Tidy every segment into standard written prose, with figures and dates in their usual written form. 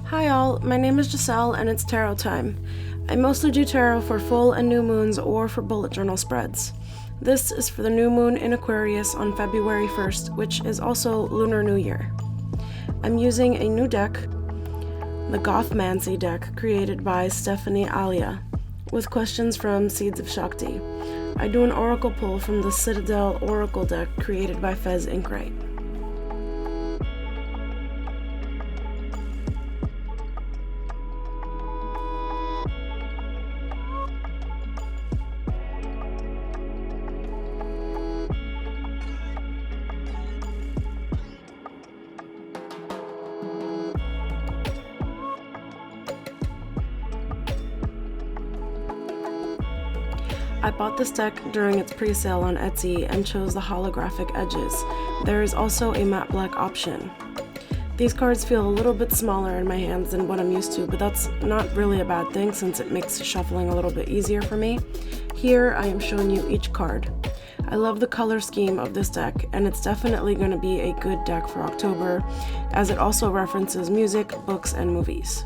Hi all, my name is Giselle and it's tarot time. I mostly do tarot for full and new moons or for bullet journal spreads. This is for the new moon in Aquarius on February 1st, which is also Lunar New Year. I'm using a new deck, the Gothmancy Deck, created by Stephanie Alia, with questions from Seeds of Shakti. I do an oracle pull from the Citadel Oracle Deck, created by Fez Inkwright. I bought this deck during its pre-sale on Etsy and chose the holographic edges. There is also a matte black option. These cards feel a little bit smaller in my hands than what I'm used to, but that's not really a bad thing since it makes shuffling a little bit easier for me. Here I am showing you each card. I love the color scheme of this deck, and it's definitely going to be a good deck for October, as it also references music, books, and movies.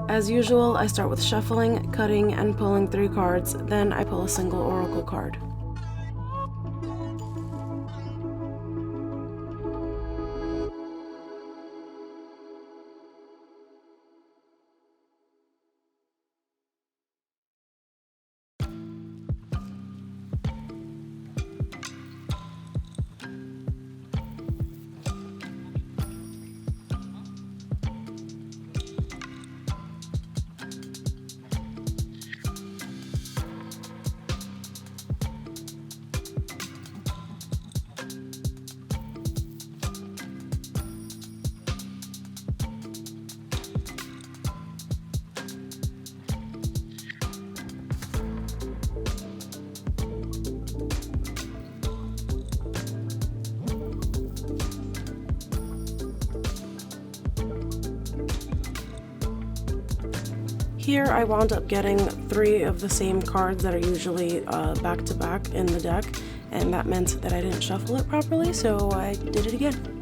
As usual, I start with shuffling, cutting, and pulling 3 cards, then I pull a single oracle card. Here I wound up getting 3 of the same cards that are usually back to back in the deck, and that meant that I didn't shuffle it properly, so I did it again.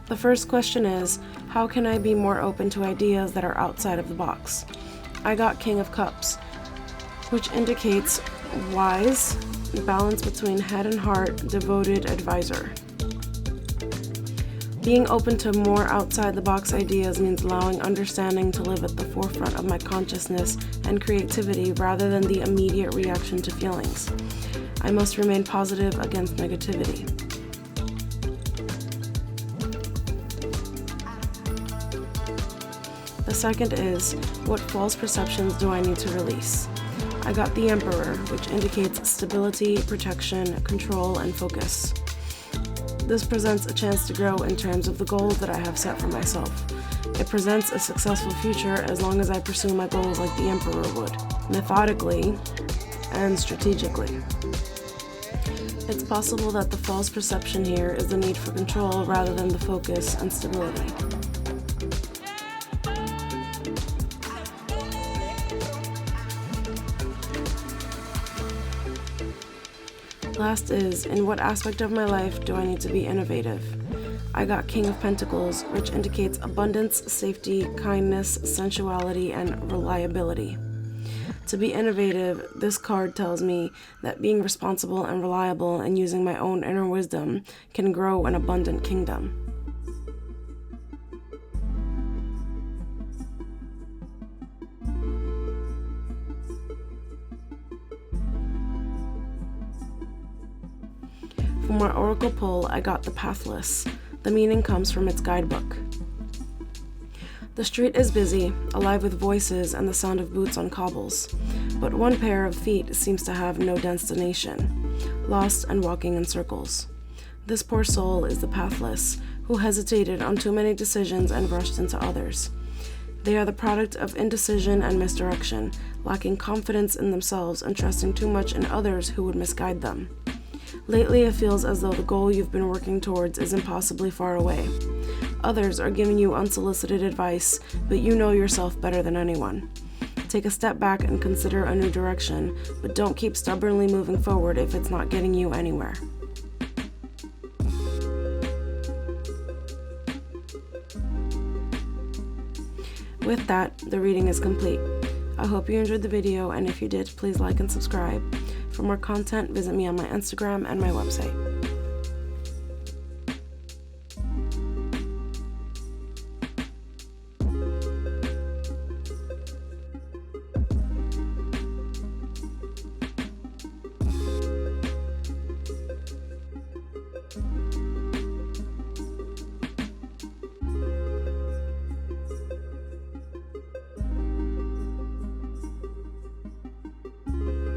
The first question is, how can I be more open to ideas that are outside of the box? I got King of Cups, which indicates wise, balance between head and heart, devoted advisor. Being open to more outside the box ideas means allowing understanding to live at the forefront of my consciousness and creativity rather than the immediate reaction to feelings. I must remain positive against negativity. The second is, what false perceptions do I need to release? I got the Emperor, which indicates stability, protection, control, and focus. This presents a chance to grow in terms of the goals that I have set for myself. It presents a successful future as long as I pursue my goals like the Emperor would, methodically and strategically. It's possible that the false perception here is the need for control rather than the focus and stability. Last is, in what aspect of my life do I need to be innovative? I got King of Pentacles, which indicates abundance, safety, kindness, sensuality, and reliability. To be innovative, this card tells me that being responsible and reliable and using my own inner wisdom can grow an abundant kingdom. For my oracle pull, I got the Pathless. The meaning comes from its guidebook. The street is busy, alive with voices and the sound of boots on cobbles, but one pair of feet seems to have no destination, lost and walking in circles. This poor soul is the pathless, who hesitated on too many decisions and rushed into others. They are the product of indecision and misdirection, lacking confidence in themselves and trusting too much in others who would misguide them. Lately, it feels as though the goal you've been working towards is impossibly far away. Others are giving you unsolicited advice, but you know yourself better than anyone. Take a step back and consider a new direction, but don't keep stubbornly moving forward if it's not getting you anywhere. With that, the reading is complete. I hope you enjoyed the video, and if you did, please like and subscribe. For more content, visit me on my Instagram and my website.